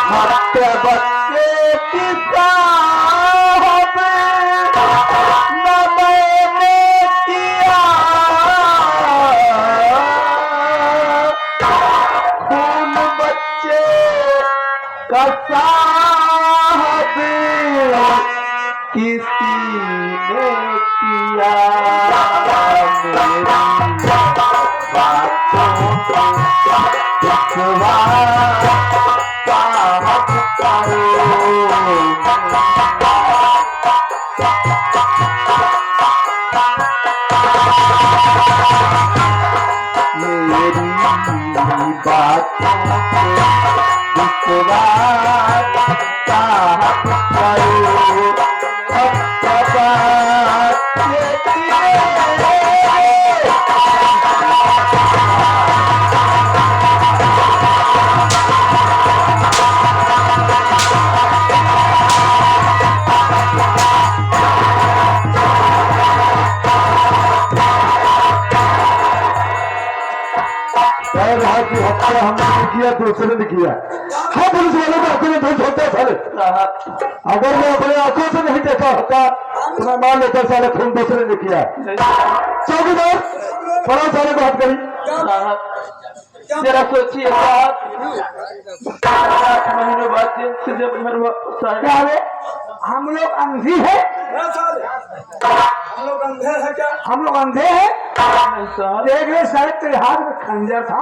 हत्या बच्चे की साहब न मैंने किया, खून बच्चे का साहब किसी ने किया। मेरी बातों विश्वास साहब करो। मेरी बातों विश्वास साहब करो। की हत्या हमने नहीं किया, दूसरे ने किया। हाँ, पुलिस वालों को अपने दोष होते हैं साले। अगर मैं अपने आंखों से नहीं देखा होता तो मैं मान लेता साले खून दूसरे ने किया। चौकीदार बड़ा साले बात करी। जरा सोचिए साहब, 8 महीनों बाद जेल से जब घर वापस आए, हम लोग अंधी है? हम लोग अंधे हैं क्या? हम लोग अंधे हैं? देख रहे साहब, तेरे हाथ में खंजर था,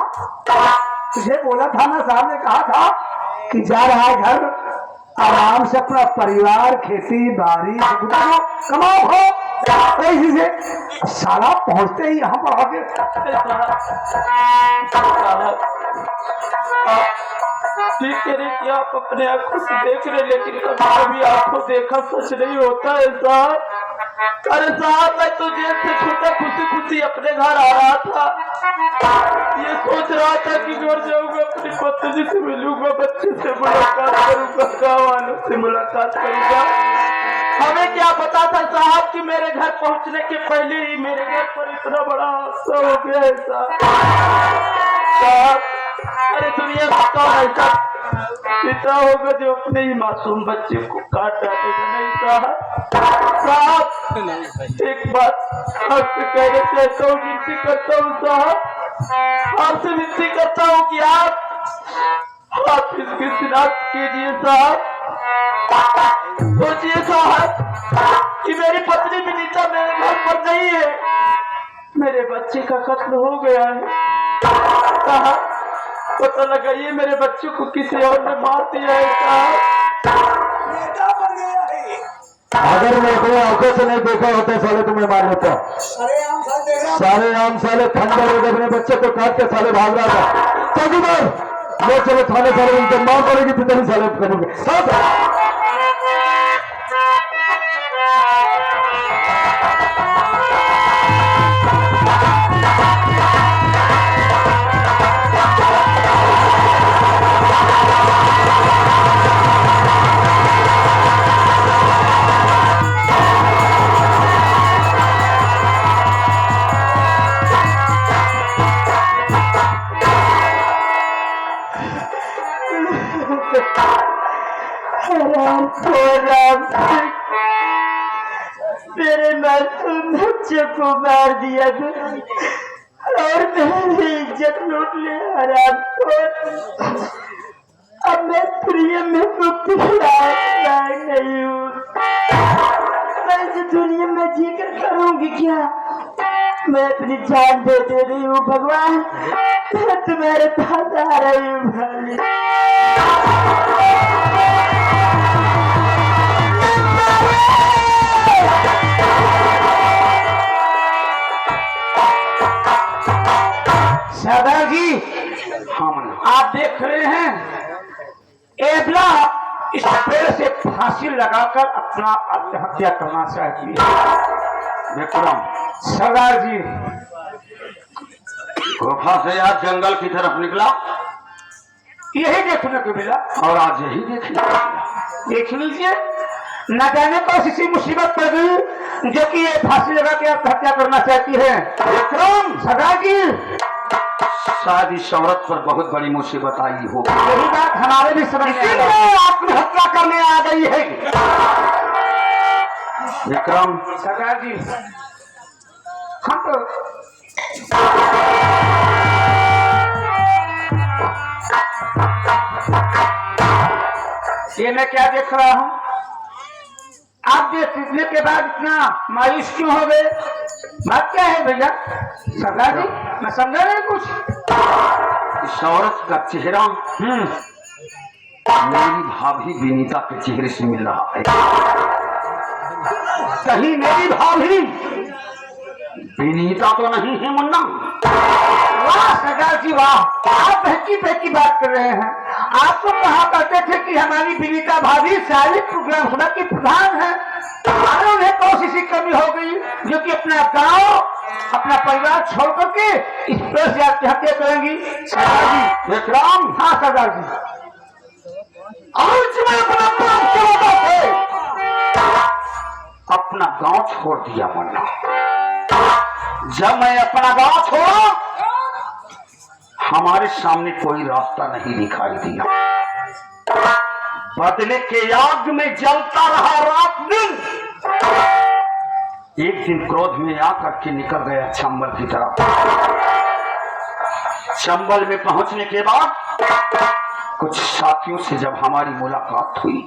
तुझे बोला था ना, साहब ने कहा था कि जा रहा है घर, आराम से अपना परिवार, खेती बाड़ी कमाओ हो। ऐसी से साला पहुंचते ही यहाँ पर आके ठीक कह रहे कि आप अपने आंखों से देख रहे, लेकिन कभी कभी आंखों देखा सच नहीं होता है साहब। अरे साहब, मैं तो जेल से छूटा खुशी खुशी अपने घर आ रहा था, ये सोच रहा था कि घर जाऊंगा, अपनी पत्नी से मिलूंगा, बच्चे से मुलाकात करूंगा, गाँव वालों से मुलाकात करूंगा। हमें क्या पता था साहब कि मेरे घर पहुंचने के पहले ही मेरे घर पर इतना बड़ा हादसा हो गया है साहब। अरे दुनिया में कौन ऐसा पिता होगा जो अपने ही मासूम बच्चे को काट डालेगा? नहीं साहब, एक बात आपसे कहना चाहता हूँ, विनती करता हूँ साहब, आपसे विनती करता हूँ कि आप इसकी शिनाख्त कीजिए साहब। सोचिए साहब कि मेरी पत्नी विनीता मेरे घर पर नहीं है, मेरे बच्चे का कत्ल हो गया है साहब। पता लगाइए मेरे बच्चे को किसी और ने मार दिया है साहब। अगर मैं अपने आंखों से नहीं देखा होता साले तुम्हें मार देता। साले आम साले खंडर हो गए, अपने बच्चे को काट के साले भाग रहा था। चौकीदार वो चलो थाने साले उनके मार पड़ेगी, पिता साले करोगे। मेरे मासूम बच्चे को मार दिया और मेरी इज्जत लूट लिया हराम। अब मैं प्रिय में मुक्ति नहीं हूँ, मैं इस दुनिया में जीकर करूंगी क्या? मैं अपनी जान दे रही हूँ भगवान, मैं तुम्हारे पास आ रही हूँ। सरदार जी, आप देख रहे हैं एबला इस पेड़ से फांसी लगाकर अपना आत्महत्या करना चाहती है। विक्रम, सरदार जी, गुफा से आज जंगल की तरफ निकला, यही देखने को मिला और आज यही देखने को मिला। देख लीजिए, न जाने पर इसी मुसीबत पर गई जो कि ये फांसी लगा के आत्महत्या करना चाहती है। विक्रम, सरदार जी, शायद इस औरत पर बहुत बड़ी मुसीबत आई हो। यही बात हमारे भी समझ में इसीलिए आ रही। आत्महत्या करने आ गई है। विक्रम, सरकार जी हम तो ये मैं क्या देख रहा हूँ? आप देखने के बाद इतना मायूस क्यों हो गए? बात क्या है भैया? सरकार जी मैं समझा नहीं कुछ। इस औरत का चेहरा मेरी भाभी विनीता के चेहरे से मिल रहा है। कहीं मेरी भाभी विनीता तो नहीं है मुन्ना? वाह सरकार जी वाह, आप बहकी बहकी बात कर रहे हैं। आप तो कहा करते थे कि हमारी विनीता भाभी सारी प्रोग्राम सभा की प्रधान है, अरे उन्हें कौन सी कमी हो गई जो कि अपना गांव अपना परिवार छोड़ करके इस प्रेस से आत्महत्या करेंगी? सरकार जी विक्रम, हाँ सरकार जी आज मैं अपना प्राण के वजह से अपना गांव छोड़ दिया मुन्ना। जब मैं अपना गांव छोड़ा हमारे सामने कोई रास्ता नहीं दिखाई दिया। बदले के आग में जलता रहा रात दिन। एक दिन क्रोध में आकर के निकल गया चंबल की तरफ। चंबल में पहुंचने के बाद कुछ साथियों से जब हमारी मुलाकात हुई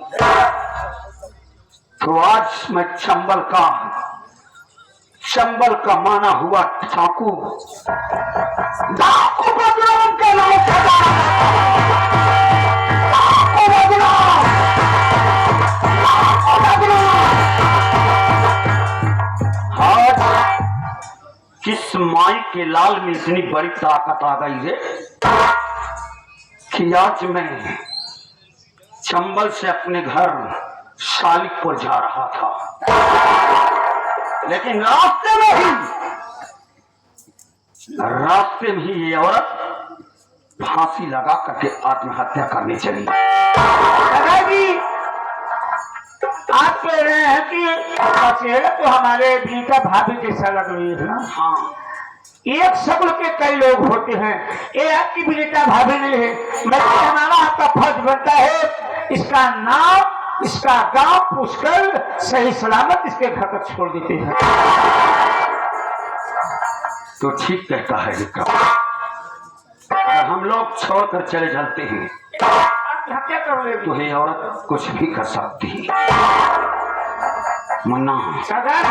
तो आज मैं चंबल का माना हुआ डाकू बदनाम के नाम आज किस माई के लाल में इतनी बड़ी ताकत आ गई है कि आज मैं चंबल से अपने घर शालिकपुर जा रहा था, लेकिन रास्ते में ही ये औरत फांसी लगा करके आत्महत्या करने चली। सरकार जी आप कह रहे हैं कि चेहरा तो हमारे विनीता भाभी जैसा लग रही है ना? हाँ, एक शक्ल के कई लोग होते हैं, ये आपकी विनीता भाभी नहीं है। मैं हमारा आपका फर्ज बनता है इसका नाम इसका गांव पूछकर सही सलामत इसके घर पर छोड़ देते हैं। तो ठीक कहता है विक्रम, अगर हम लोग छोड़कर चले जाते हैं हत्या कर लेगी तो ये औरत कुछ भी कर सकती है। मुन्ना, सरकार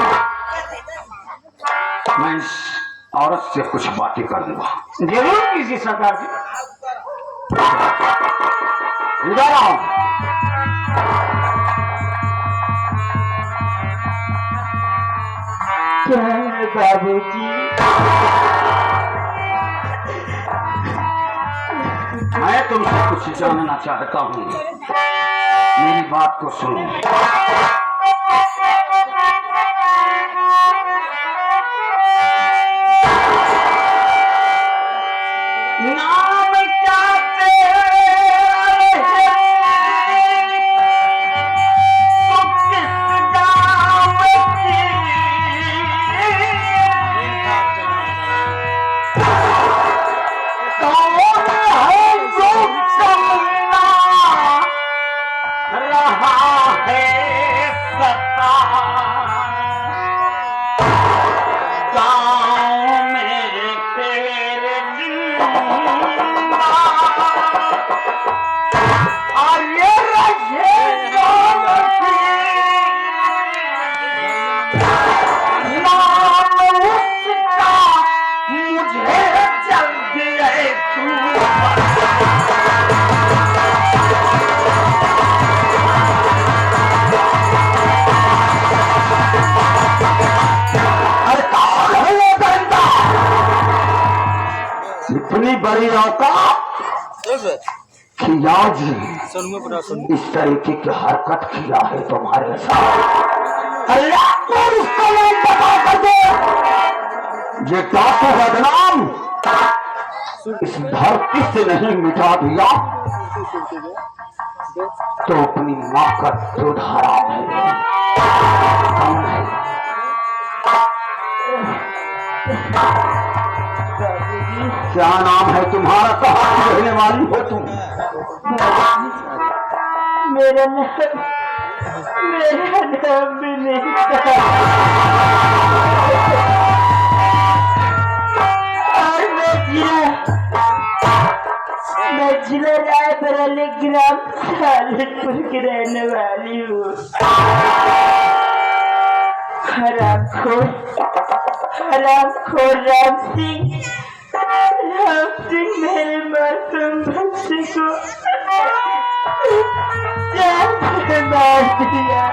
मैं इस औरत से कुछ बातें कर लूंगा। जरूर कीजिए सरकार जी। इधर आओ। बाबू जी मैं तुमसे कुछ जानना चाहता हूँ, मेरी बात को सुनो। नाम क्या तेरा है? तू किस गाँव की? कौन है जो कमला रहा है सता? गाँव में तेरे अरे रहे नाम उसका मुझे जल्दी है तू। अरे कौन है ये बंदा? इतनी बड़ी औकात कि आज इस तरीके की हरकत किया है तुम्हारे साथ। अल्लाह को उसका नाम बता कर दे। ये डाकू बदनाम इस धरती से नहीं मिटा दिया तो अपनी माँ का दूध हराम है। कौन है? क्या नाम है तुम्हारा? कहाँ की रहने वाली हो तुम? मेरा नाम विनीता और मैं जिला रायबरेली ग्राम सालिमपुर की रहने वाली हूँ। हरामखोर राम सिंह मेरे मासूम बच्चे को मार दिया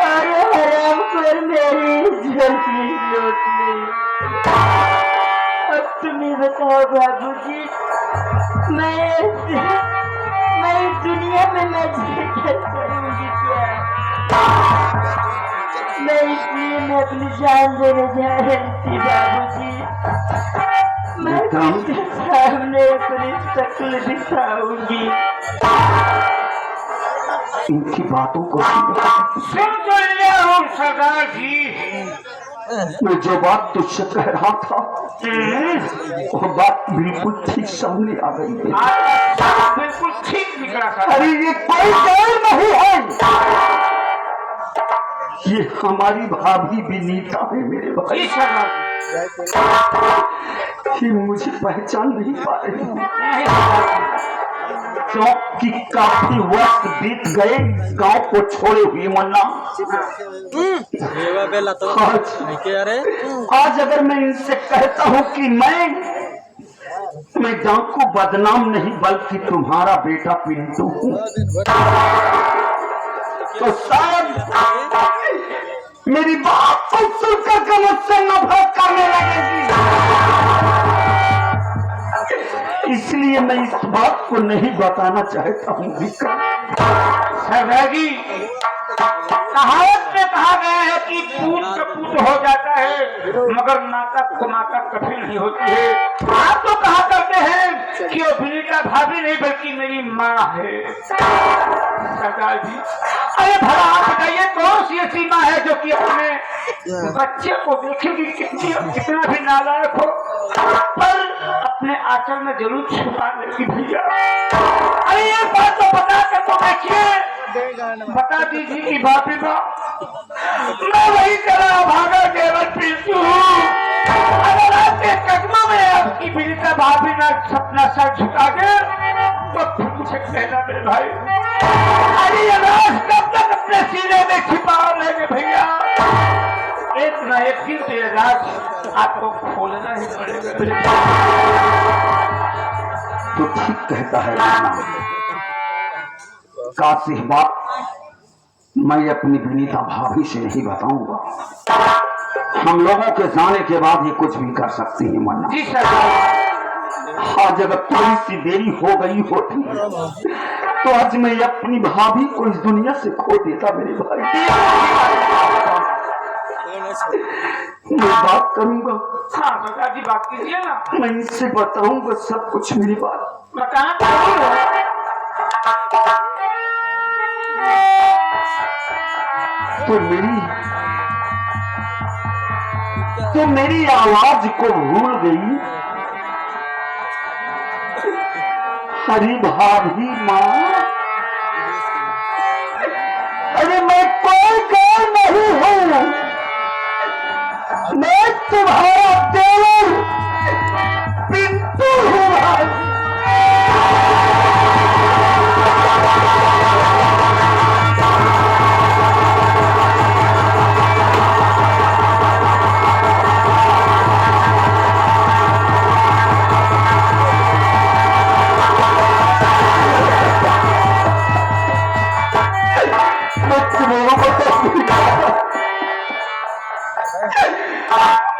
और हरामखोर मेरी जल्दी लौट ली। अब तुम्हें बताओ बाबूजी, मैं इस दुनिया में मैं क्या करूंगी? मैं इसलिए मैं अपनी जान देने जा रही थी बाबूजी। मैं किसके सामने अपनी शक्ल दिखाऊंगी? इनकी बातों को सुन तो लिया हूँ सरदार जी। मैं जो बात तुझसे कह रहा था वो बात बिल्कुल ठीक सामने आ गई है। बिल्कुल ठीक निकला था। अरे ये कोई गैर नहीं है, ये हमारी भाभी विनीता है मेरे भाई। जी सरदार ये मुझे पहचान नहीं पा रही है नहीं सरदार क्योंकि काफी वक्त बीत गए गांव को छोड़े हुए मन्ना। आज अगर मैं इनसे कहता हूँ कि मैं डाकू बदनाम नहीं बल्कि तुम्हारा बेटा पिंटू हूँ, तो शायद मेरी बात को सुनकर मुझसे नफरत करने लगेगी। इसलिए मैं इस बात को नहीं बताना चाहता हूँ। सरदार जी, कहावत में कहा गया है कि पूत कपूत हो जाता है मगर माता कुमाता कभी नहीं होती है। आप तो कहा करते हैं कि वो विनीता भाभी नहीं बल्कि मेरी माँ है। सरदार जी, अरे भला आप बताइए कौन सी ऐसी माँ है जो कि अपने बच्चे को देखेगी कितना भी नालायक हो पर अपने आंचल में जरूर छुपा लेगी भैया। अरे ये बात तो बता कर तो देखिए, बता दीजिए कि भाभी माँ मैं वही चला भागा केवल पिंटू हूँ। अगर आपके कदमों में आपकी विनीता भाभी ना अपना सर झुका के तो फिर मुझे कहना मेरे भाई। अरे ये राज कब तक अपने सीने में छिपा लेंगे भैया? एक न एक दिन तो ये राज आपको खोलना ही पड़ेगा। तो ठीक कहता है काशी बात मैं अपनी विनीता भाभी से नहीं बताऊंगा। हम लोगों के जाने के बाद ही कुछ भी कर सकती है मन्ना। जी सर। आज अगर थोड़ी सी देरी हो गई होती तो आज मैं अपनी भाभी को इस दुनिया से खो देता मेरे भाई। मैं बात करूंगा। हाँ बता जी, बात कीजिए ना। मैं इनसे बताऊंगा सब कुछ मेरी बात। बता तो मेरी आवाज को भूल गई। हरी भाभी माँ, अरे मैं कोई गैर नहीं हूँ, मैं तुम्हारा देवर पिंटू हूँ भाई।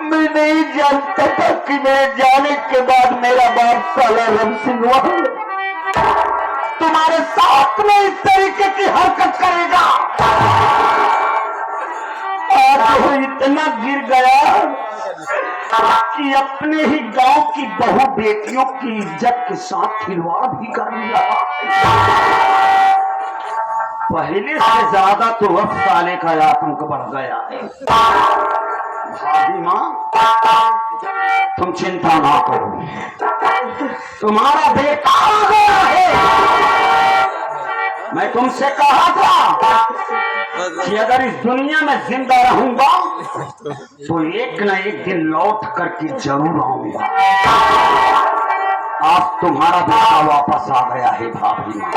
मैं नहीं जानता था कि मेरे जाने के बाद मेरा बाप साला रम सिंह तुम्हारे साथ में इस तरीके की हरकत करेगा। आज वो इतना गिर गया कि अपने ही गांव की बहु बेटियों की इज्जत के साथ खिलवाड़ भी कर रहा। पहले से ज्यादा तो अब साले का आतंक बढ़ गया है। भाभी माँ, तुम चिंता ना करो, तुम्हारा बेटा आ गया है। मैं तुमसे कहा था कि अगर इस दुनिया में जिंदा रहूंगा तो एक न एक दिन लौट करके जरूर आऊंगा। आज तुम्हारा बेटा वापस आ गया है भाभी माँ।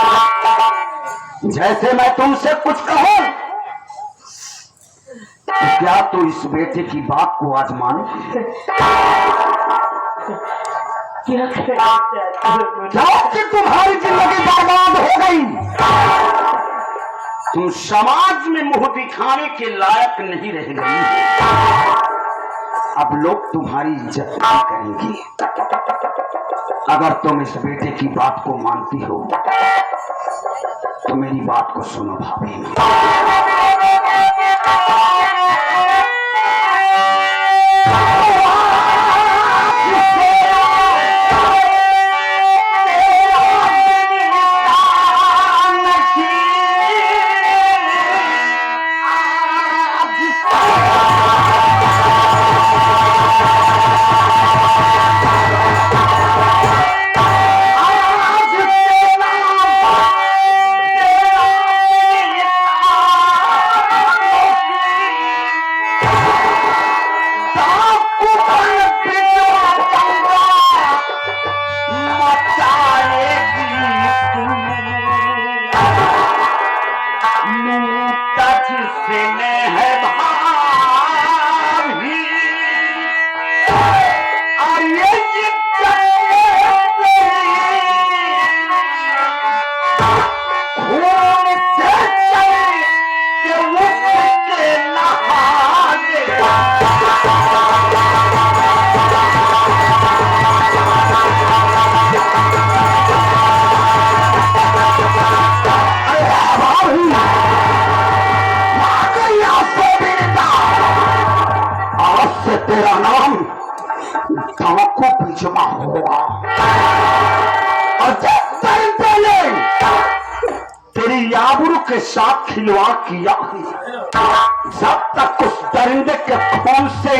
जैसे मैं तुमसे कुछ कहूं तो क्या तू इस बेटे की बात को आज मानोगी? क्योंकि तुम्हारी जिंदगी बर्बाद हो गई, तुम समाज में मुंह दिखाने के लायक नहीं रह गई। अब लोग तुम्हारी इज्जत नहीं करेंगे। अगर तुम इस बेटे की बात को मानती हो तो मेरी बात को सुनो भाभी। तेरा नाम धाको पिछवा होगा और जब पहले तेरी आबरू के साथ खिलवाड़ किया, जब तक उस दरिंदे के खून से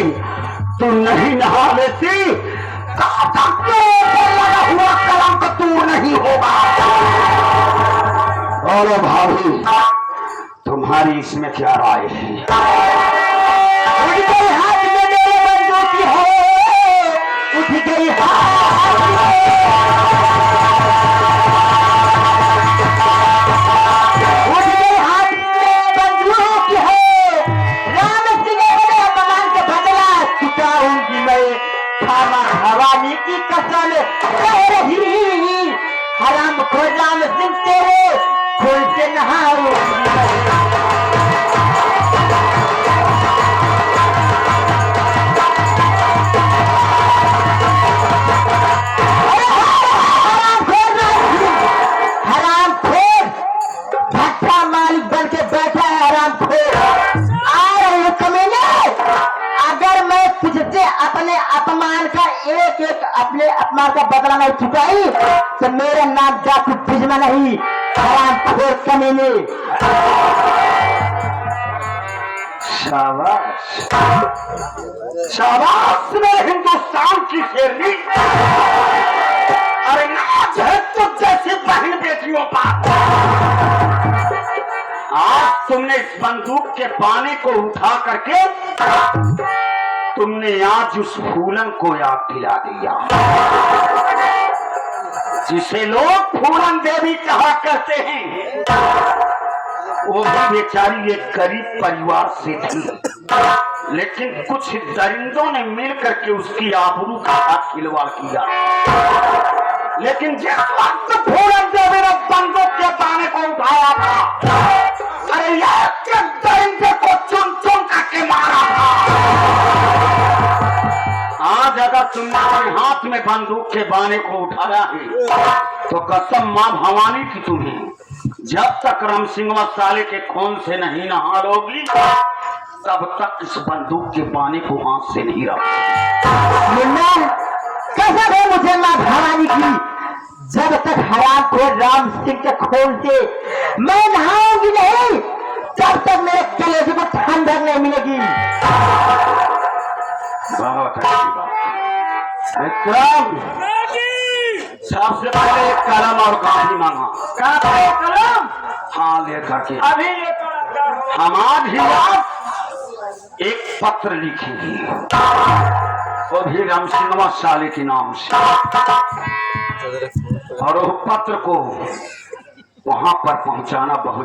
तू नहीं नहा लेती तब तक लगा हुआ कलंक दूर नहीं होगा। और भाभी तुम्हारी इसमें क्या राय है? हाथ में मेरे बंदूक है, उठ गई हाथ में बंदूक है। राम सिंह मेरे अपमान का बदला चुकाऊंगी मैं। खामा भवानी की कसम कह रही, हराम खोर राम सिंह तेरे खून से नहाऊंगी। अपने अपमान का एक एक अपने अपमान का बदला नहीं चुकाई तो मेरा नाम डाकू भिजमा नहीं, हरामखोर कमीने। शाबाश शाबाश मेरे हिंदुस्तान की शेरनी। अरे नाच है तुझ जैसी बहन बेटियों पर। आज तुमने इस बंदूक के पानी को उठा करके तुमने आज उस फूलन को याद दिला दिया जिसे लोग फूलन देवी कहा करते हैं। वो भी बेचारी एक गरीब परिवार से थी, लेकिन कुछ दरिंदों ने मिलकर के उसकी आबरू का हाथ खिलवाड़ किया। लेकिन जिस वक्त फूलन देवी ने बंदूक के पानी को उठाया था, अरे ये दरिंदे को चुन चुन करके मारा था। आज अगर तुमने अपने हाथ में बंदूक के बाने को उठाया है तो कसम मां भवानी की तुम्हें जब तक राम सिंह साले के खून से नहीं नहा लोगी तब तक इस बंदूक के बाने को हाथ से नहीं रखोगी। मुन्ना कसम है मुझे मां भवानी की, जब तक हराम को राम सिंह के खून से मैं नहाऊंगी नहीं तब तक मेरे कलेजे को ठंडक नहीं मिलेगी। बहुत अच्छी बात। विक्रम, सबसे पहले एक कलम और काफी मांगा। कलम हाँ लेकर के अभी लेकर आता हूँ। हम आज ही आप एक पत्र लिखेंगे, वो भी रामसिंह साले के नाम से, और वो पत्र को वहां पर पहुंचाना बहुत